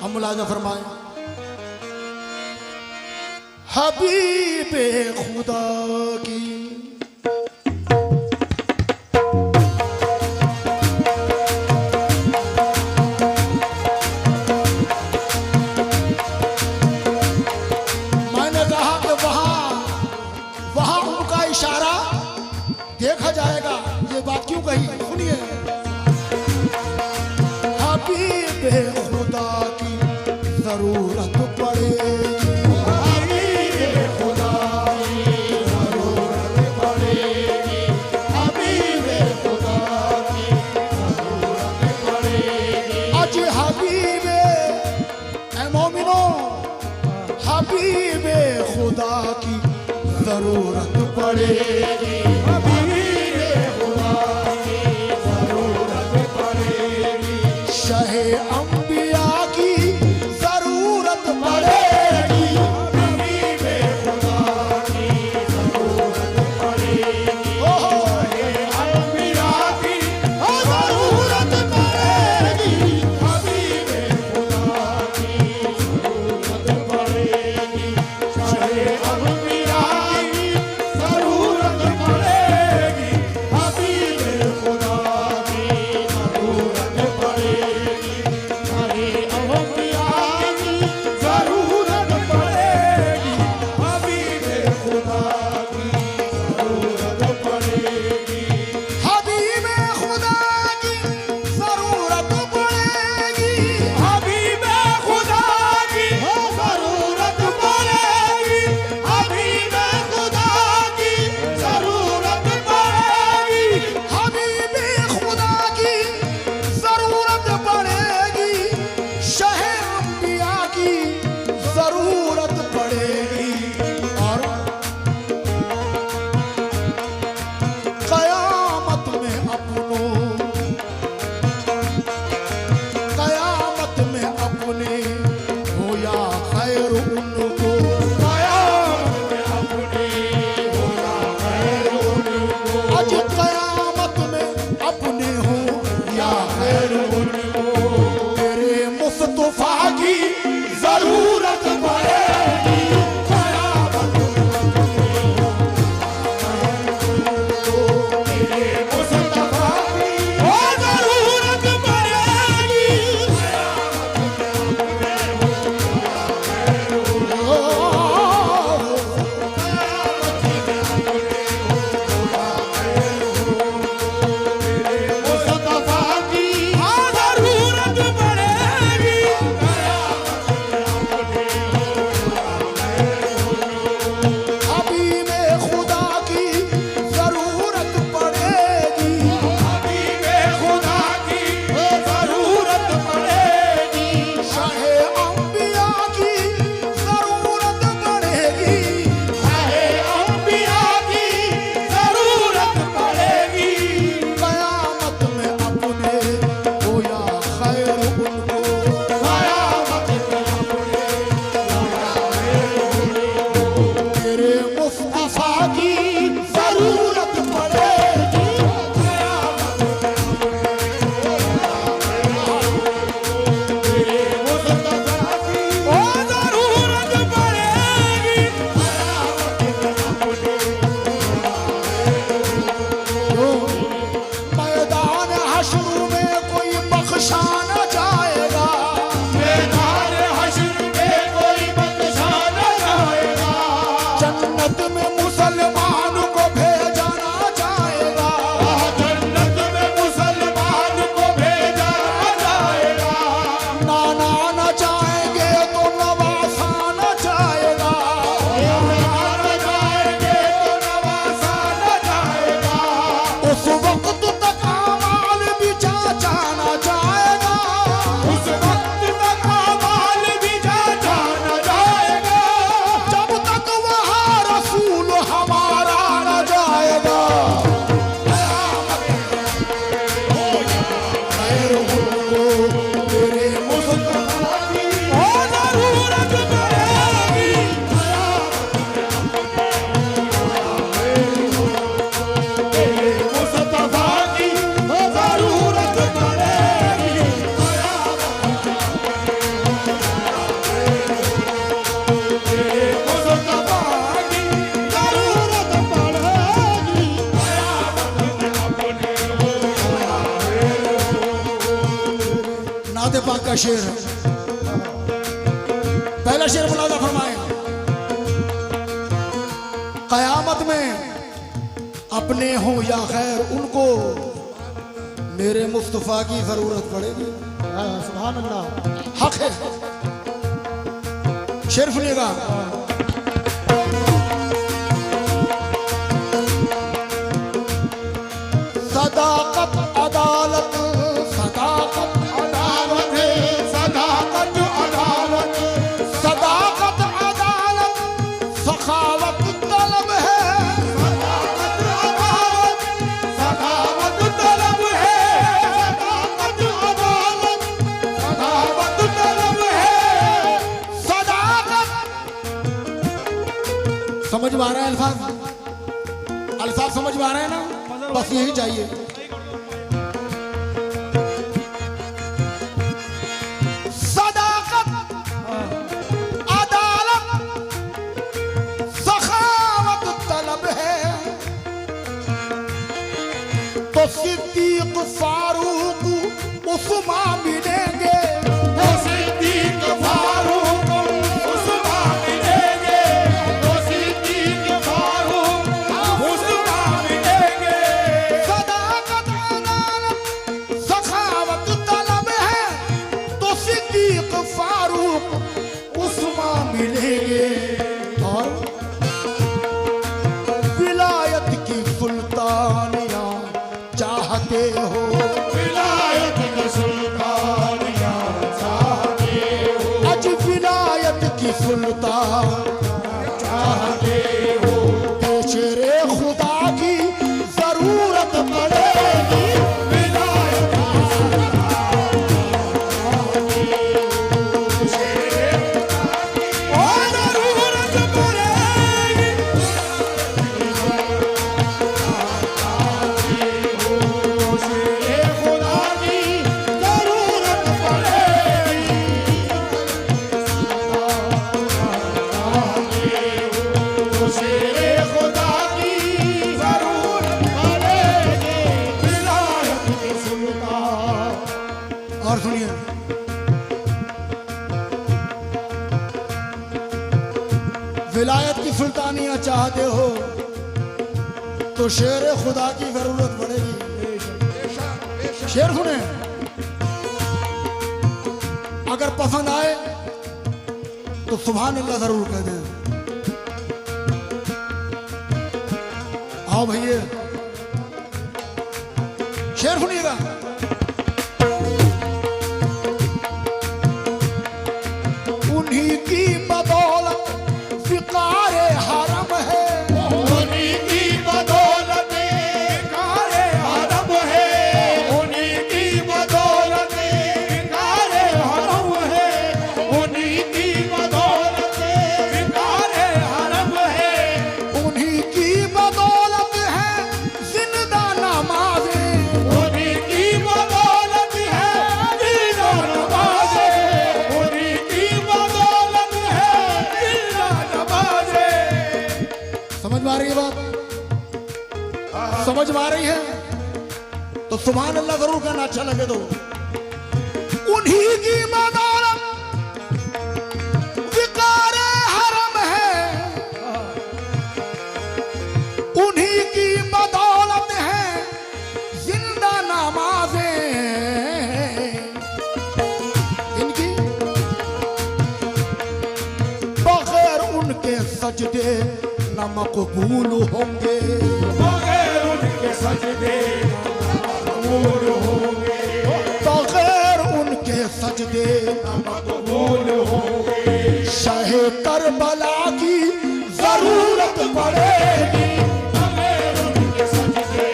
हम मुलाजा फरमाए हबीबे खुदा की इशारा देखा जाएगा। ये बात क्यों कही सुनिए। हबीबे खुदा की जरूरत पड़ेगी, हबीबे खुदा की जरूरत पड़ेगी, हबीबे खुदा की जरूरत पड़ेगी। आज हबीबे ऐ मोमिनो हबीबे खुदा की जरूरत पड़ेगी, हबीबे खुदा की जरूरत पड़ेगी। शाहे अंबिया की जरूरत पड़ेगी, हबीबे खुदा की जरूरत पड़ेगी। शाहे अंबिया की जरूरत पड़ेगी, हबीबे खुदा की जरूरत पड़ेगी। शाहे अंबिया का शेर है। पहला शेर मुलाजा फरमाए, कयामत में अपने हो या खैर उनको मेरे मुस्तफा की जरूरत पड़ेगी। सुभान अल्लाह। हक है। शेर सुनिएगा, सदाकत अदालत, सदाकत अदालत है, सदाकत अदालत, सदाकत अदालत सखावत तलब है, सदाकत अदालत सखावत तलब है, सदाकत अदालत सखावत तलब है, सदाकत। समझ में आ रहा है अल्फाज? अल्फाज समझ में आ रहे हैं ना? बस यही चाहिए। सदाकत अदालत सखावत तलब है, तो सिद्दीक फारूक उस्मान मिलेंगे, तो सिद्दीक फारूक उस्मान मिलेंगे, तो सिद्दीक फारूक उस्मान मिलेंगे। सदाकत अदालत सखावत तलब है, तो सिद्दीक फारूक उस्मान मिलेंगे। और विलायत की सुल्तानियां चाहते हो, विलायत की सुल्तानियां चाहते हो, अज विलायत की सुल्तान चाहते हो, तो शेरे खुदा की जरूरत पड़ेगी, विलायत की सुल्तान चाहते हो, शेरे खुदा की जरूरत पड़ेगी, शेरे खुदा की जरूरत पड़ेगी, शेरे खुदा की जरूरत पड़ेगी, विलायत की सुल्तान। और सुनिए, विलायत की सुल्तानियां चाहते हो तो शेर खुदा की जरूरत पड़ेगी। शेर सुने, अगर पसंद आए तो सुभान अल्लाह जरूर कह दें। आओ भैया, शेर सुनिएगा, उन्हीं की बदौलत फिकारे हरम है, उन्हीं की बदौलत फिकारे हरम है, उन्हीं की बदौलत फिकारे हरम है, उन्हीं की बदौलत फिकारे हरम है, उन्हीं की बदौलत है जिंदा नमाज़ें, उन्हीं की बदौलत है जिंदा नमाज़ें, उन्हीं की बदौलत है जिंदा नमाज़ें। समझ में आ रही है बात? समझ में आ रही है तो सुभान अल्लाह जरूर कहना, अच्छा लगे तो। उन्हीं की बदौलत विकारे हरम है, उन्हीं की बदौलत है जिंदा नमाज़ें, इनकी बगैर उनके सजदे न मकबूल होंगे, बगैर उनके सजदे न मकबूल होंगे, बगैर उनके सजदे न मकबूल होंगे, शाह करबला की जरूरत पड़ेगी, बगैर उनके सजदे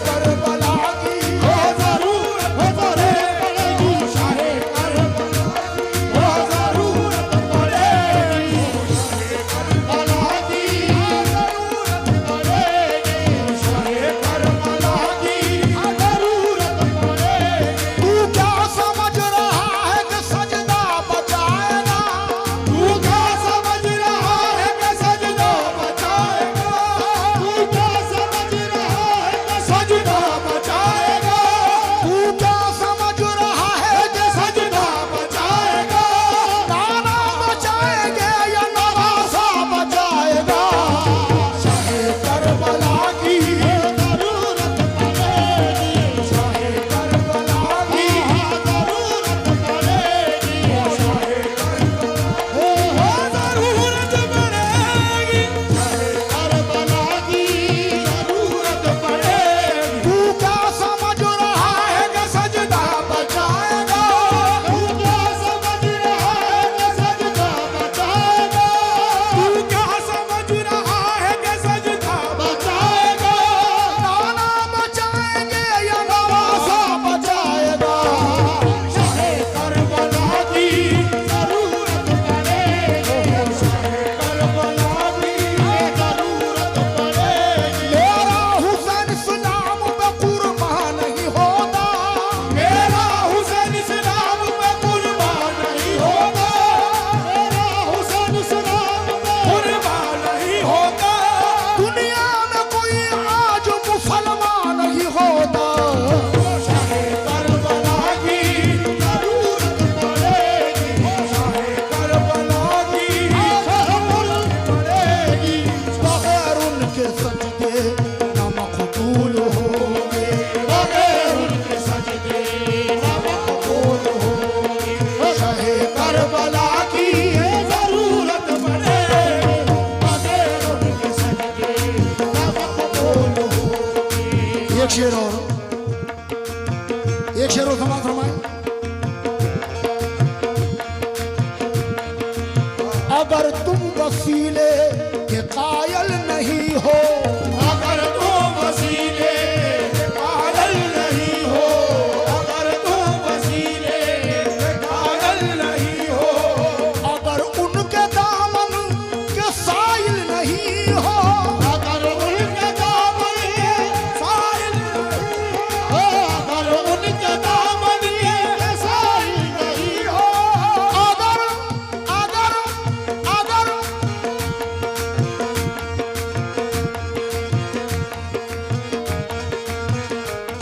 कर वसीले के कायल नहीं हो, अगर तुम वसीले के कायल नहीं हो, अगर तुम वसीले के कायल नहीं हो, अगर उनके दामन के साइल नहीं हो, अगर उनके दामन के साइल नहीं हो, अगर उनके दामन के साइल नहीं हो, अगर अगर अगर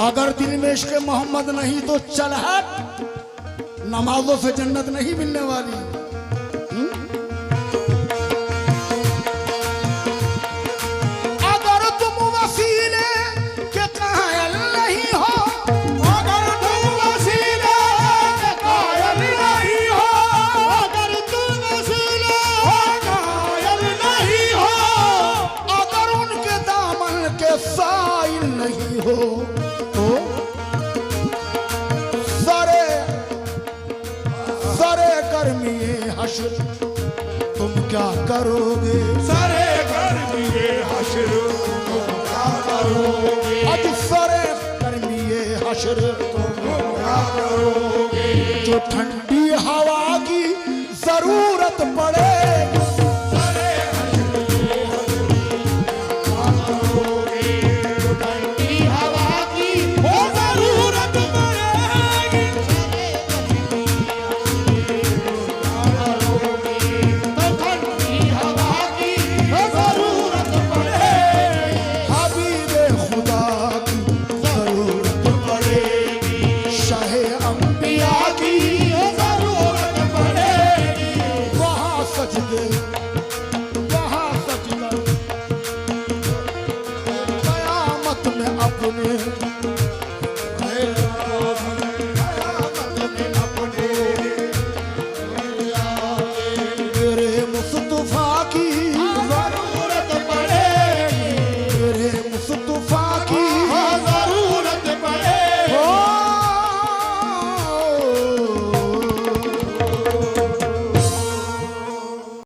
अगर दिल में इश्क मोहम्मद नहीं तो चल हट, नमाजों से जन्नत नहीं मिलने वाली। अगर तुम वसीले के कायल नहीं हो, अगर तुम वसीले के कायल नहीं हो, अगर तुम वसीले के कायल नहीं हो, अगर उनके दामन के साइल नहीं हो, तो सरे सरे गर्मी हश्र तुम क्या करोगे, सरे गर्मी हश्र तुम क्या करोगे, आज सरे गर्मी हश्र तुम क्या करोगे, जो ठंडी हवा की जरूरत पड़ेगी, सरे हश्र क्या करोगे, जो ठंडी हवा की वो जरूरत पड़ेगी, तो ठंडी हवा की वो जरूरत पड़ेगी, हबीबे खुदा की जरूरत पड़ेगी, शाहे अंबिया की जरूरत पड़ेगी, वहाँ सजदे